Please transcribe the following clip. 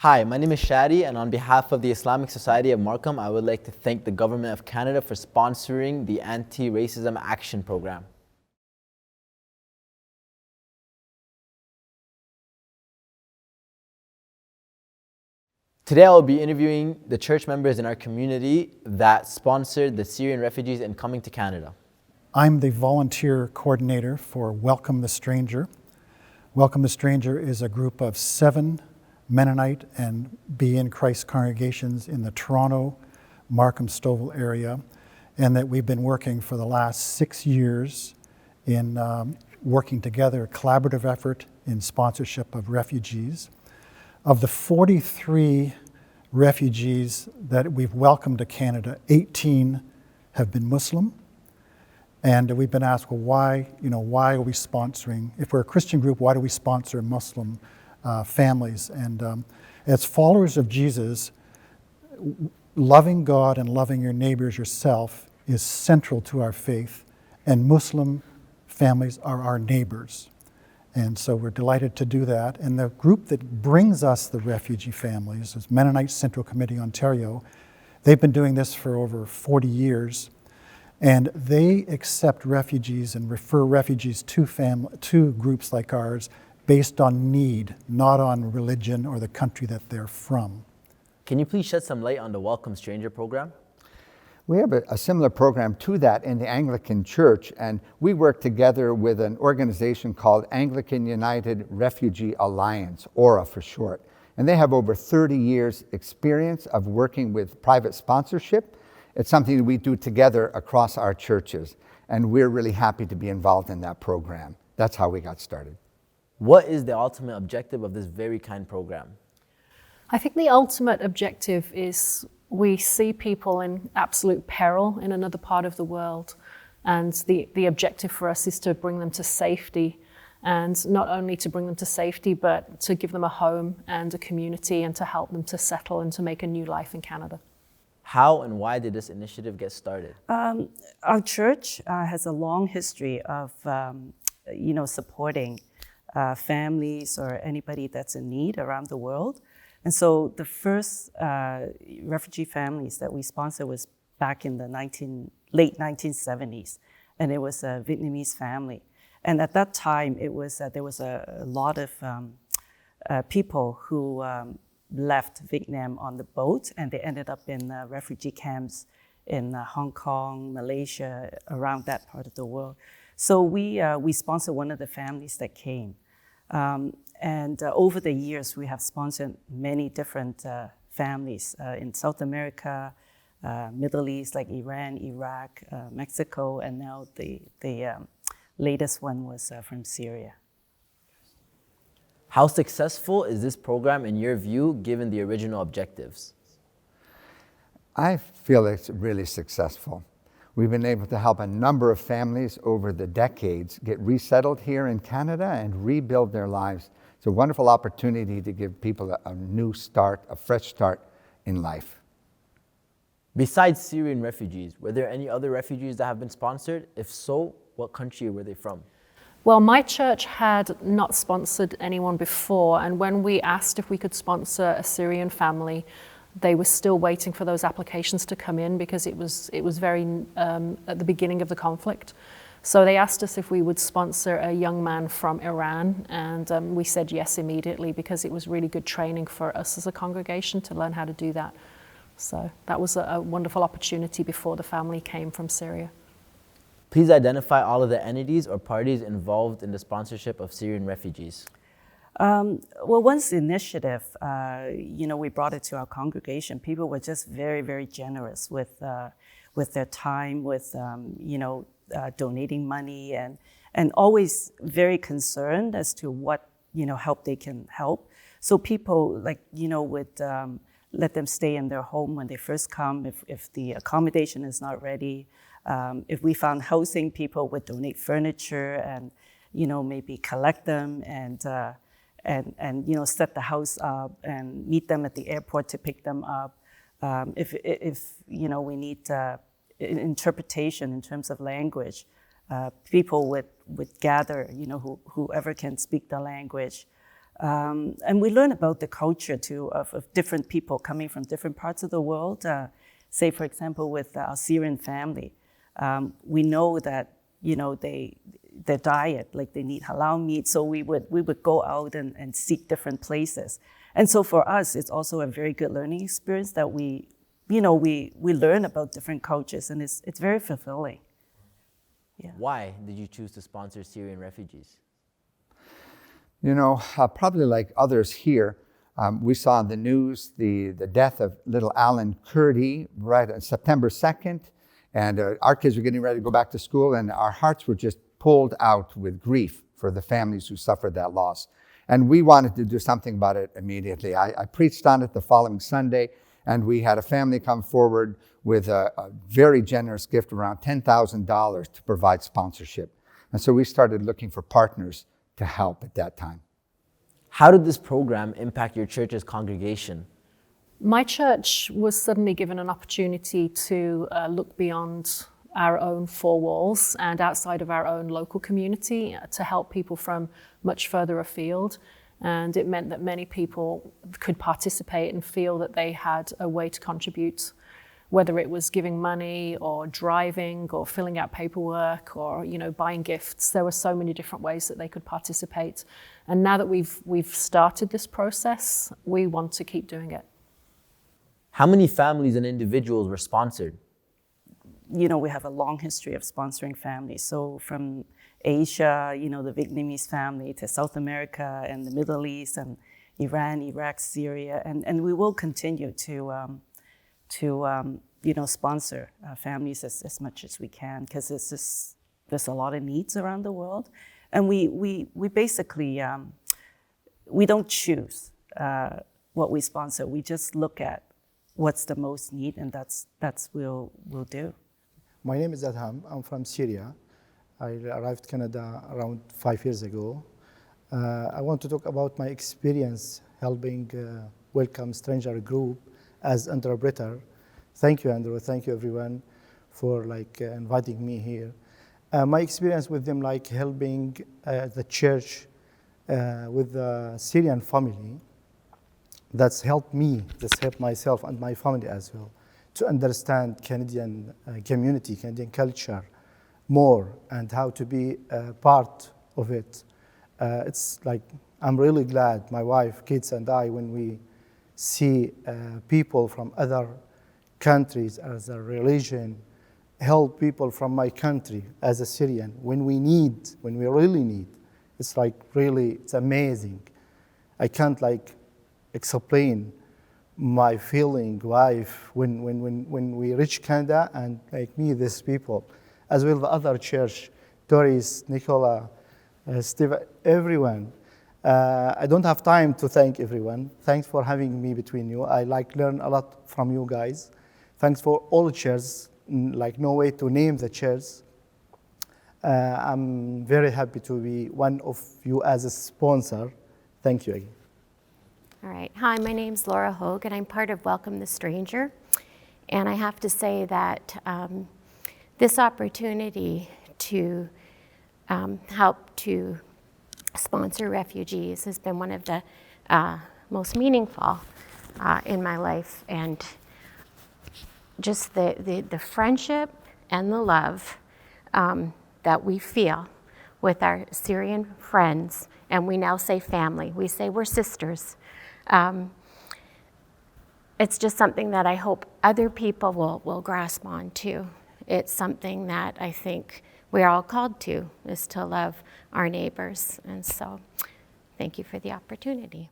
Hi, my name is Shadi, and on behalf of the Islamic Society of Markham, I would like to thank the Government of Canada for sponsoring the Anti-Racism Action Program. Today I will be interviewing the church members in our community that sponsored the Syrian refugees in coming to Canada. I'm the volunteer coordinator for Welcome the Stranger. Welcome the Stranger is a group of 7 Mennonite and Be in Christ congregations in the Toronto, Markham, Stouffville area, and that we've been working for the last 6 years in working together, a collaborative effort in sponsorship of refugees. Of the 43 refugees that we've welcomed to Canada, 18 have been Muslim. And we've been asked, well, why are we sponsoring? If we're a Christian group, why do we sponsor Muslim families? And as followers of Jesus, loving God and loving your neighbors yourself is central to our faith, and Muslim families are our neighbors. And so we're delighted to do that. And the group that brings us the refugee families is Mennonite Central Committee Ontario. They've been doing this for over 40 years. And they accept refugees and refer refugees to groups like ours based on need, not on religion or the country that they're from. Can you please shed some light on the Welcome Stranger program? We have a similar program to that in the Anglican Church, and we work together with an organization called Anglican United Refugee Alliance, ORA for short. And they have over 30 years experience of working with private sponsorship. It's something that we do together across our churches, and we're really happy to be involved in that program. That's how we got started. What is the ultimate objective of this very kind program? I think the ultimate objective is we see people in absolute peril in another part of the world, and the objective for us is to bring them to safety, and not only to bring them to safety, but to give them a home and a community and to help them to settle and to make a new life in Canada. How and why did this initiative get started? Our church has a long history of supporting families or anybody that's in need around the world. And so the first refugee families that we sponsored was back in the late 1970s, and it was a Vietnamese family. And at that time, there was a lot of people who left Vietnam on the boat, and they ended up in refugee camps in Hong Kong, Malaysia, around that part of the world. So we sponsored one of the families that came. And over the years, we have sponsored many different families in South America, Middle East, like Iran, Iraq, Mexico, and now the latest one was from Syria. How successful is this program in your view, given the original objectives? I feel it's really successful. We've been able to help a number of families over the decades get resettled here in Canada and rebuild their lives. It's a wonderful opportunity to give people a new start, a fresh start in life. Besides Syrian refugees, were there any other refugees that have been sponsored? If so, what country were they from? Well, my church had not sponsored anyone before, and when we asked if we could sponsor a Syrian family, they were still waiting for those applications to come in because it was very at the beginning of the conflict. So they asked us if we would sponsor a young man from Iran, and we said yes immediately because it was really good training for us as a congregation to learn how to do that. So that was a wonderful opportunity before the family came from Syria. Please identify all of the entities or parties involved in the sponsorship of Syrian refugees. Well, once the initiative, we brought it to our congregation, people were just very, very generous with their time, with donating money, and always very concerned as to what help they can help. So people would let them stay in their home when they first come if the accommodation is not ready. If we found housing, people would donate furniture and maybe collect them and set the house up and meet them at the airport to pick them up. If we need interpretation in terms of language, people would gather, whoever can speak the language. And we learn about the culture too of different people coming from different parts of the world. Say, for example, with our Syrian family, we know that their diet, like they need halal meat, so we would go out and seek different places. And so for us, it's also a very good learning experience that we learn about different cultures, and it's very fulfilling. Yeah. Why did you choose to sponsor Syrian refugees? Probably like others here, we saw in the news the death of little Alan Kurdi right on September 2nd, and our kids were getting ready to go back to school, and our hearts were just pulled out with grief for the families who suffered that loss. And we wanted to do something about it immediately. I preached on it the following Sunday, and we had a family come forward with a very generous gift, around $10,000, to provide sponsorship. And so we started looking for partners to help at that time. How did this program impact your church's congregation? My church was suddenly given an opportunity to look beyond our own four walls and outside of our own local community to help people from much further afield. And it meant that many people could participate and feel that they had a way to contribute, whether it was giving money or driving or filling out paperwork or buying gifts. There were so many different ways that they could participate. And now that we've started this process, we want to keep doing it. How many families and individuals were sponsored? We have a long history of sponsoring families. So from Asia, the Vietnamese family, to South America and the Middle East and Iran, Iraq, Syria, and we will continue to sponsor families as much as we can, because there's a lot of needs around the world, and we basically we don't choose what we sponsor. We just look at what's the most need, and that's we'll do. My name is Adham. I'm from Syria. I arrived Canada around 5 years ago. I want to talk about my experience helping Welcome Stranger Group as interpreter. Thank you, Andrew. Thank you, everyone, for inviting me here. My experience with them, helping the church with the Syrian family, that's helped me, that's helped myself and my family as well, to understand Canadian community, Canadian culture more, and how to be part of it. It's I'm really glad, my wife, kids, and I, when we see people from other countries as a religion help people from my country as a Syrian when we really need. It's it's amazing. I can't explain my feeling, life, when we reach Canada and meet these people, as well the other church, Doris, Nicola, Steve, everyone. I don't have time to thank everyone. Thanks for having me between you. I learn a lot from you guys. Thanks for all the chairs, no way to name the chairs. I'm very happy to be one of you as a sponsor. Thank you again. All right. Hi, my name's Laura Hogue, and I'm part of Welcome the Stranger. And I have to say that this opportunity to help to sponsor refugees has been one of the most meaningful in my life. And just the friendship and the love that we feel with our Syrian friends, and we now say family. We say we're sisters. It's just something that I hope other people will grasp on too. It's something that I think we're all called to, is to love our neighbors. And so thank you for the opportunity.